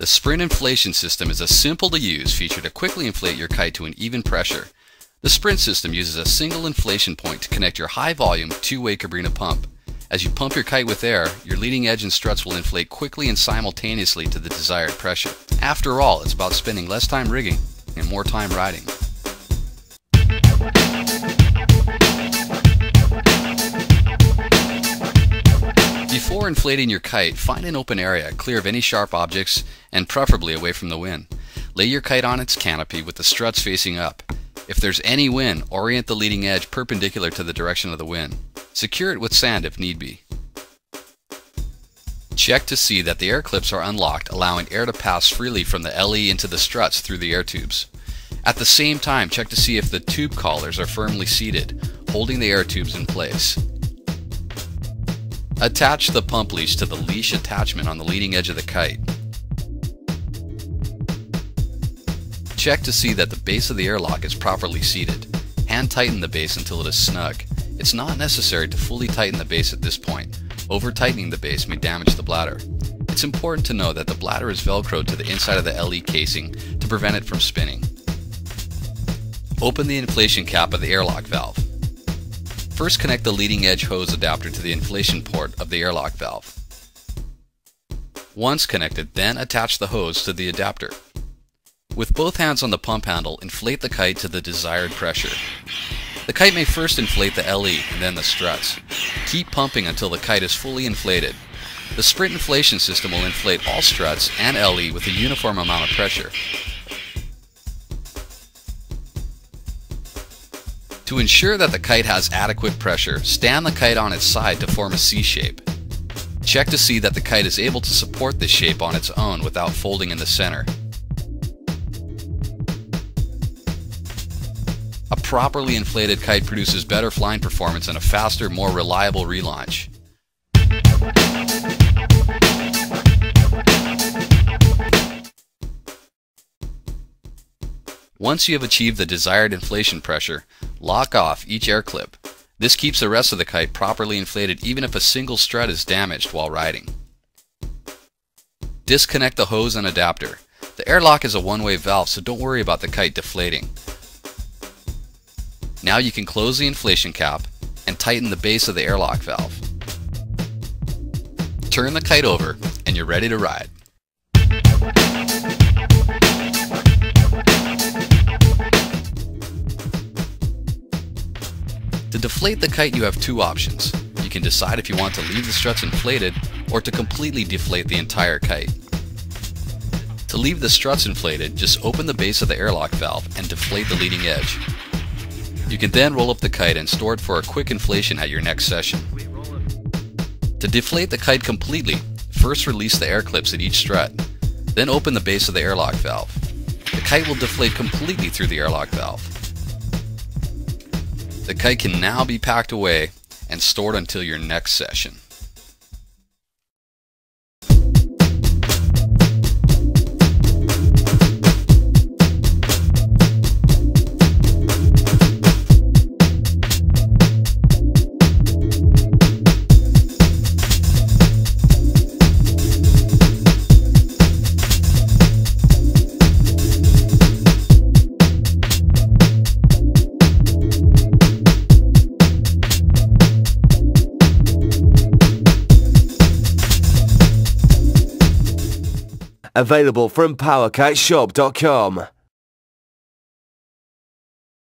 The sprint inflation system is a simple to use feature to quickly inflate your kite to an even pressure. The sprint system uses a single inflation point to connect your high volume two-way Cabrinha pump. As you pump your kite with air, your leading edge and struts will inflate quickly and simultaneously to the desired pressure. After all, it's about spending less time rigging and more time riding. Before inflating your kite, find an open area, clear of any sharp objects, and preferably away from the wind. Lay your kite on its canopy with the struts facing up. If there's any wind, orient the leading edge perpendicular to the direction of the wind. Secure it with sand if need be. Check to see that the air clips are unlocked, allowing air to pass freely from the LE into the struts through the air tubes. At the same time, check to see if the tube collars are firmly seated, holding the air tubes in place. Attach the pump leash to the leash attachment on the leading edge of the kite. Check to see that the base of the airlock is properly seated. Hand tighten the base until it is snug. It's not necessary to fully tighten the base at this point. Over-tightening the base may damage the bladder. It's important to know that the bladder is velcroed to the inside of the LE casing to prevent it from spinning. Open the inflation cap of the airlock valve. First, connect the leading edge hose adapter to the inflation port of the airlock valve. Once connected, then attach the hose to the adapter. With both hands on the pump handle, inflate the kite to the desired pressure. The kite may first inflate the LE and then the struts. Keep pumping until the kite is fully inflated. The sprint inflation system will inflate all struts and LE with a uniform amount of pressure. To ensure that the kite has adequate pressure, stand the kite on its side to form a C shape. Check to see that the kite is able to support this shape on its own without folding in the center. A properly inflated kite produces better flying performance and a faster, more reliable relaunch. Once you have achieved the desired inflation pressure, lock off each air clip. This keeps the rest of the kite properly inflated even if a single strut is damaged while riding. Disconnect the hose and adapter. The airlock is a one-way valve, so don't worry about the kite deflating. Now you can close the inflation cap and tighten the base of the airlock valve. Turn the kite over and you're ready to ride. To deflate the kite, you have two options. You can decide if you want to leave the struts inflated or to completely deflate the entire kite. To leave the struts inflated, just open the base of the airlock valve and deflate the leading edge. You can then roll up the kite and store it for a quick inflation at your next session. To deflate the kite completely, first release the air clips at each strut, then open the base of the airlock valve. The kite will deflate completely through the airlock valve. The kite can now be packed away and stored until your next session. Available from PowerKiteShop.com.